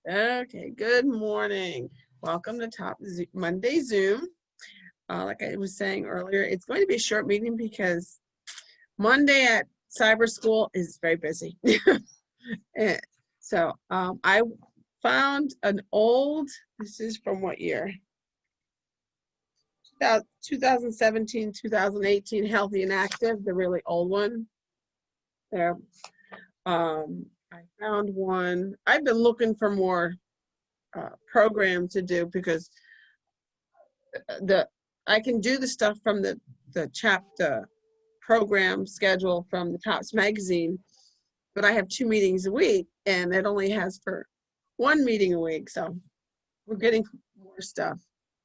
Okay, good morning. Welcome to Monday Zoom. Like I was saying earlier, it's going to be a short meeting because Monday at cyber school is very busy. And so I found an old, this is from what year? 2017, 2018, Healthy and Active, the really old one. There. I found one. I've been looking for more program to do because I can do the stuff from the chapter program schedule from the Tops magazine, but I have 2 meetings a week and it only has for 1 meeting a week. So we're getting more stuff.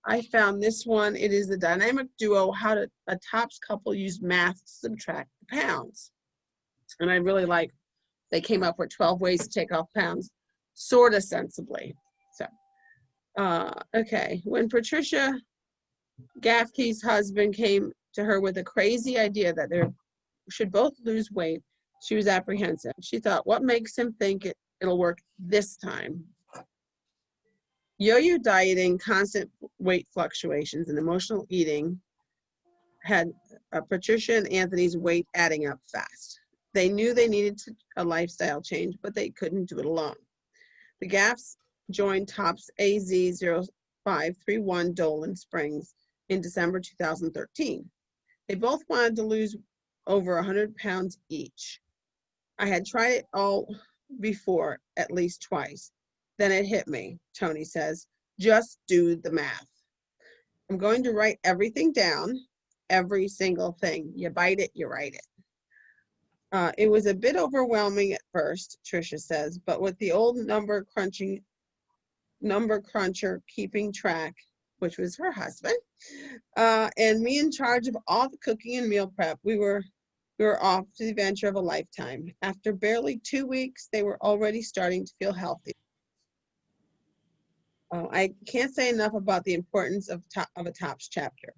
I found this one. It is the dynamic duo, how to a Tops couple use math to subtract the pounds. And I really like, they came up with 12 ways to take off pounds, sort of sensibly. So, okay. When Patricia Gaffkey's husband came to her with a crazy idea that they should both lose weight, she was apprehensive. She thought, what makes him think it'll work this time? Yo-yo dieting, constant weight fluctuations, and emotional eating had Patricia and Anthony's weight adding up fast. They knew they needed a lifestyle change, but they couldn't do it alone. The Gaffs joined Tops AZ0531 Dolan Springs in December 2013. They both wanted to lose over 100 pounds each. I had tried it all before, at least twice. Then it hit me, Tony says. Just do the math. I'm going to write everything down, every single thing. You bite it, you write it. It was a bit overwhelming at first, Tricia says, but with the old number cruncher keeping track, which was her husband, and me in charge of all the cooking and meal prep, we were off to the adventure of a lifetime. After barely 2 weeks, they were already starting to feel healthy. I can't say enough about the importance of a Tops chapter.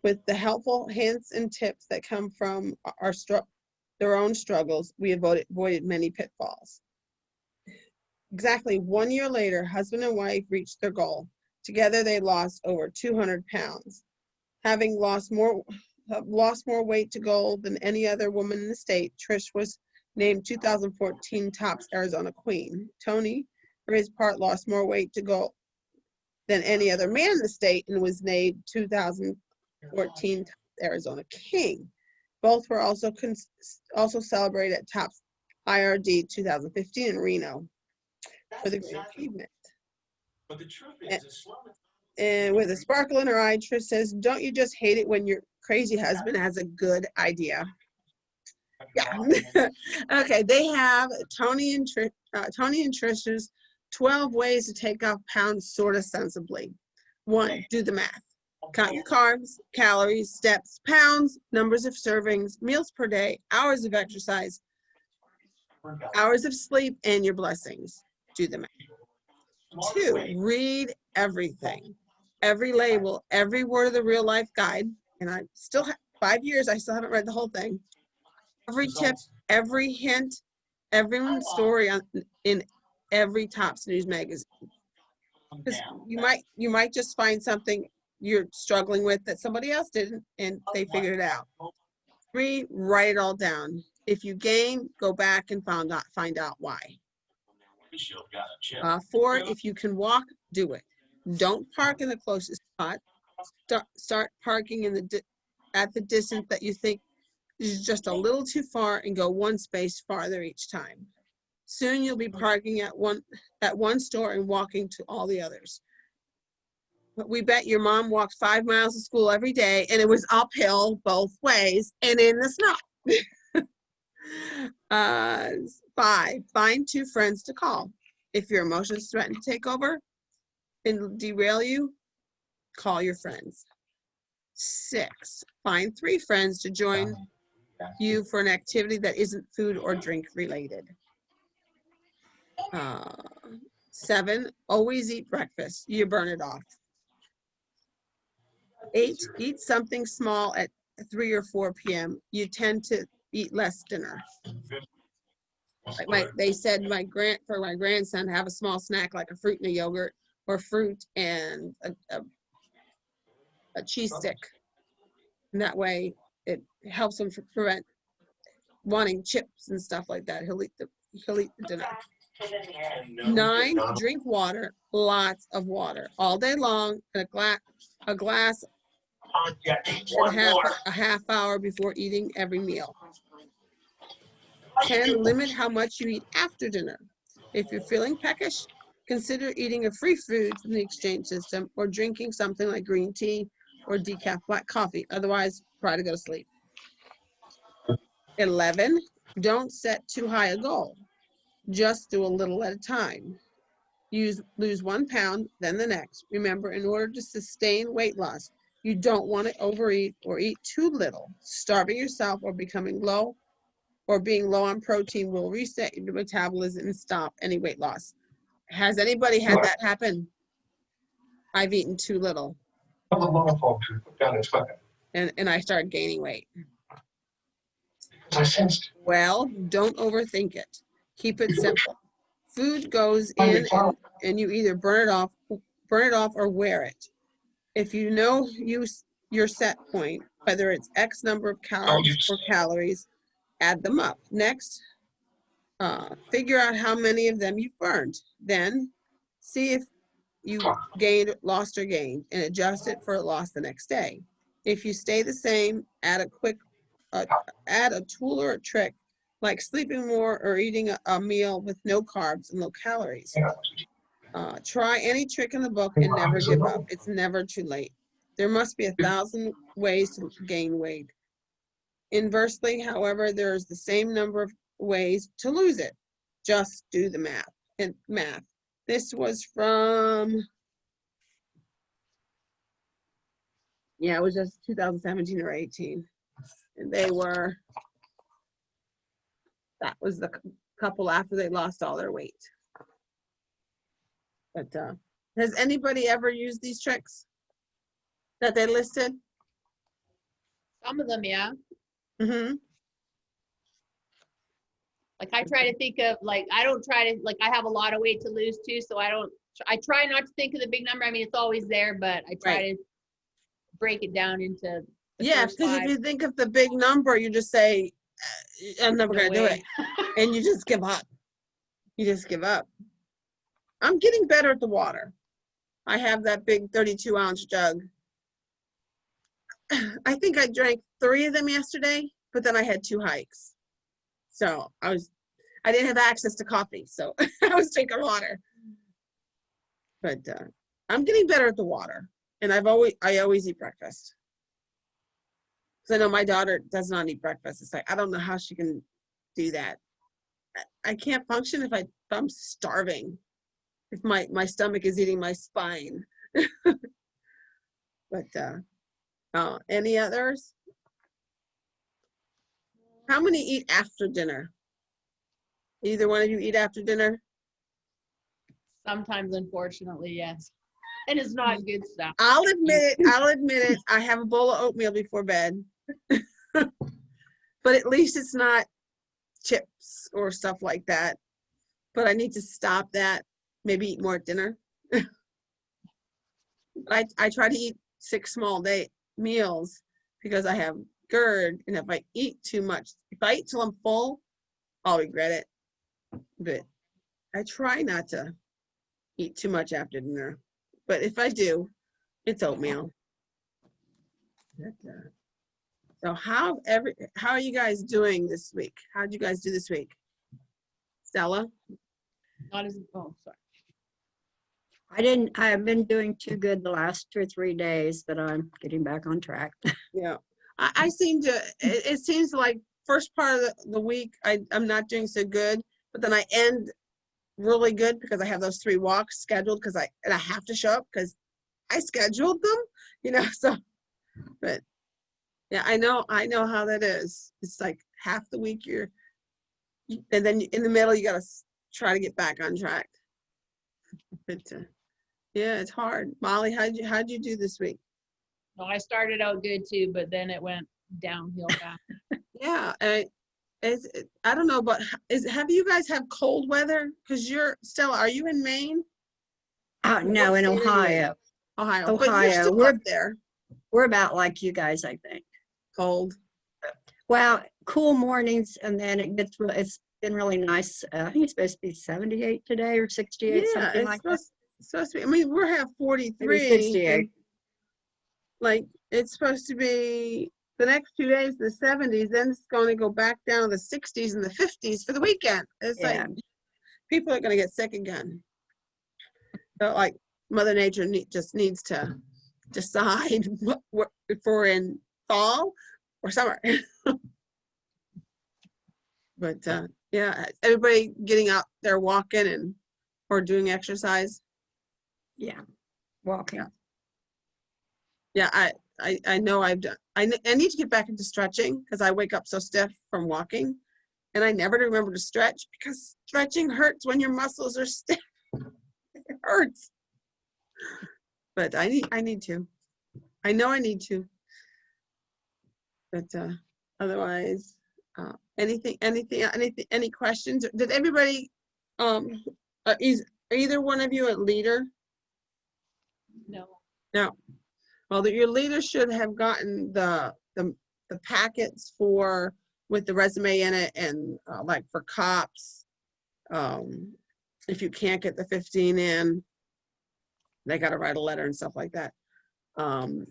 With the helpful hints and tips that come from their own struggles, we avoided many pitfalls. Exactly 1 year later, husband and wife reached their goal. Together, they lost over 200 pounds. Having lost more weight to goal than any other woman in the state, Trish was named 2014 Tops Arizona Queen. Tony, for his part, lost more weight to goal than any other man in the state and was named 2014 Tops Arizona King. Both were also celebrated at Tops IRD 2015 in Reno for the great achievement. But the truth is, and with a sparkle in her eye, Trish says, don't you just hate it when your crazy husband has a good idea? Yeah. Okay, they have Tony and Trish's 12 ways to take off pounds sort of sensibly. 1, do the math. Count your carbs, calories, steps, pounds, numbers of servings, meals per day, hours of exercise, hours of sleep, and your blessings. Do the math. 2, read everything. Every label, every word of the real life guide. And I still have 5 years, I still haven't read the whole thing. Every tip, every hint, everyone's story in every Tops News magazine. Because you might just find something you're struggling with that somebody else didn't and they figured it out. 3, write it all down. If you gain, go back and find out why. 4, if you can walk, do it. Don't park in the closest spot. Start parking at the distance that you think is just a little too far and go 1 space farther each time. Soon you'll be parking at one store and walking to all the others. But we bet your mom walked 5 miles to school every day and it was uphill both ways and in the snow. 5, find 2 friends to call. If your emotions threaten to take over and derail you, call your friends. 6, find 3 friends to join you for an activity that isn't food or drink related. 7, always eat breakfast. You burn it off. 8, eat something small at 3 or 4 p.m. You tend to eat less dinner. Like they said for my grandson, have a small snack like a fruit and a yogurt, or fruit and a cheese stick. And that way it helps him prevent wanting chips and stuff like that. He'll eat the dinner. 9, drink water, lots of water all day long, and a glass and a half hour before eating every meal. 10, limit how much you eat after dinner. If you're feeling peckish, consider eating a free food from the exchange system or drinking something like green tea or decaf black coffee. Otherwise, try to go to sleep. 11, don't set too high a goal. Just do a little at a time. Lose 1 pound, then the next. Remember, in order to sustain weight loss, you don't want to overeat or eat too little. Starving yourself or becoming low or being low on protein will reset your metabolism and stop any weight loss. Has anybody had that happen? I've eaten too little. And I started gaining weight. Well, don't overthink it. Keep it simple. Food goes in and you either burn it off or wear it. If you know your set point, whether it's X number of carbs or calories, add them up. Next, figure out how many of them you've burned. Then see if you lost or gained, and adjust it for a loss the next day. If you stay the same, add a tool or a trick like sleeping more or eating a meal with no carbs and low calories. Try any trick in the book and never give up. It's never too late. There must be 1,000 ways to gain weight. Inversely, however, there's the same number of ways to lose it. Just do the math. This was from, it was just 2017 or 18. And that was the couple after they lost all their weight. But has anybody ever used these tricks that they listed? Some of them, yeah. Mm-hmm. Like I try to think of, like, I don't try to, like, I have a lot of weight to lose too, so I try not to think of the big number. I mean, it's always there, but I try to break it down into because if you think of the big number, you just say, I'm never going to do it. And you just give up. You just give up. I'm getting better at the water. I have that big 32-ounce jug. I think I drank 3 of them yesterday, but then I had 2 hikes. So I didn't have access to coffee, so I was drinking water. But I'm getting better at the water, and I always eat breakfast. Because I know my daughter does not eat breakfast. It's like, I don't know how she can do that. I can't function if I'm starving. If my stomach is eating my spine. But any others? How many eat after dinner? Either one of you eat after dinner? Sometimes, unfortunately, yes. And it's not good stuff. I'll admit it. I have a bowl of oatmeal before bed. But at least it's not chips or stuff like that. But I need to stop that. Maybe eat more at dinner. I try to eat 6 small meals because I have GERD, and if I eat too much, if I eat till I'm full, I'll regret it. But I try not to eat too much after dinner. But if I do, it's oatmeal. So how are you guys doing this week? How did you guys do this week? Stella? Not as, oh, sorry. I have been doing too good the last 2 or 3 days, but I'm getting back on track. Yeah. I seem to, it seems like first part of the week, I'm not doing so good, but then I end really good because I have those 3 walks scheduled because I have to show up because I scheduled them, so, but yeah, I know how that is. It's like half the week and then in the middle, you got to try to get back on track. But yeah, it's hard. Molly, how'd you do this week? No, I started out good too, but then it went downhill fast. Yeah, I don't know, but have you guys have cold weather? Because Stella, are you in Maine? No, What in state are you in? Ohio. Ohio, but you're Ohio, still up there. We're about like you guys, I think. Cold. Well, cool mornings, and then it's been really nice. I think it's supposed to be 78 today or 68, Yeah, something it's like that. supposed to be. I mean, we're have Maybe 43. 68. and, like, it's supposed to be the next 2 days, the 70s, then it's going to go back down to the 60s and the 50s for the weekend. It's Yeah. like people are going to get sick again. So, like, Mother Nature just needs to decide if we're in fall or summer. But yeah, everybody getting out there walking or doing exercise. Yeah, walking. Yeah, I know I've done. I need to get back into stretching because I wake up so stiff from walking, and I never remember to stretch because stretching hurts when your muscles are stiff. It hurts. But I need to. I know I need to. But otherwise, any questions? Did everybody? Is either one of you a leader? No. No. Well, your leader should have gotten the packets with the resume in it, and like for cops, if you can't get the 15 in, they got to write a letter and stuff like that. And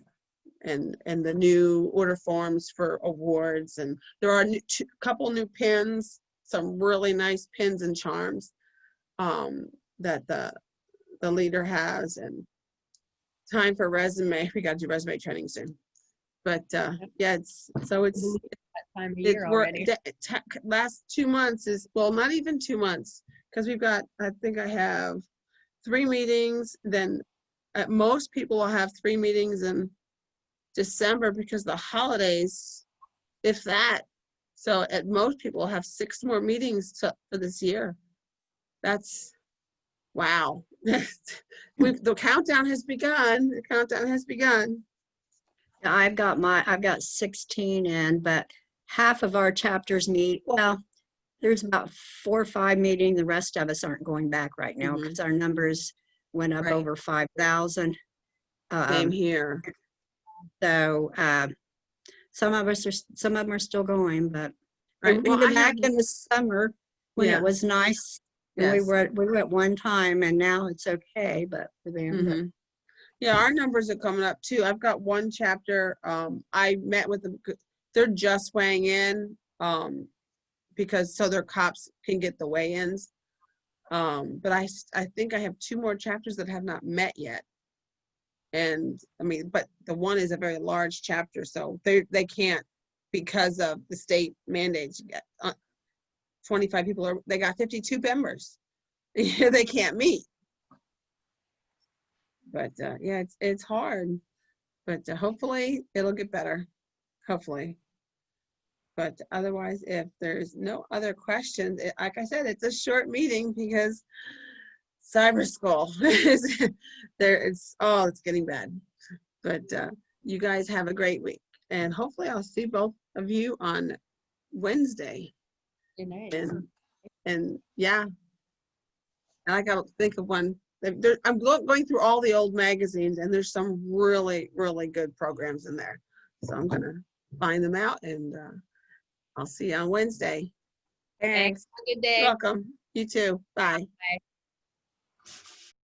the new order forms for awards, and there are a couple new pins, some really nice pins and charms that the leader has, and time for resume. We got to do resume training soon, but yeah, it's That time of year already. last 2 months not even 2 months, because I think I have 3 meetings. Then most people will have 3 meetings in December because the holidays, if that. So at most people will have 6 more meetings for this year. That's wow. The countdown has begun. The countdown has begun. I've got 16 in, but half of our chapters meet. Well, there's about 4 or 5 meeting. The rest of us aren't going back right now because our numbers went up Right. over 5,000. Same here. So some of them are still going, but Right. we Well, were back in the summer when Yeah. it was nice. And Yes. we went one time, and now it's okay. But for them, but Mhm. Yeah, our numbers are coming up too. I've got one chapter. I met with them. They're just weighing in because so their cops can get the weigh-ins. But I think I have 2 more chapters that have not met yet. And I mean, but the one is a very large chapter, so they can't, because of the state mandates. 25 people they got 52 members. They can't meet. But yeah, it's hard, but hopefully it'll get better. Hopefully. But otherwise, if there's no other questions, like I said, it's a short meeting because cyber school is there. It's getting bad. But you guys have a great week, and hopefully I'll see both of you on Wednesday. Good night. And yeah, and I got to think of one. I'm going through all the old magazines, and there's some really, really good programs in there. So I'm gonna find them out, and I'll see you on Wednesday. Thanks. Have a good day. You're welcome. You too. Bye. Bye.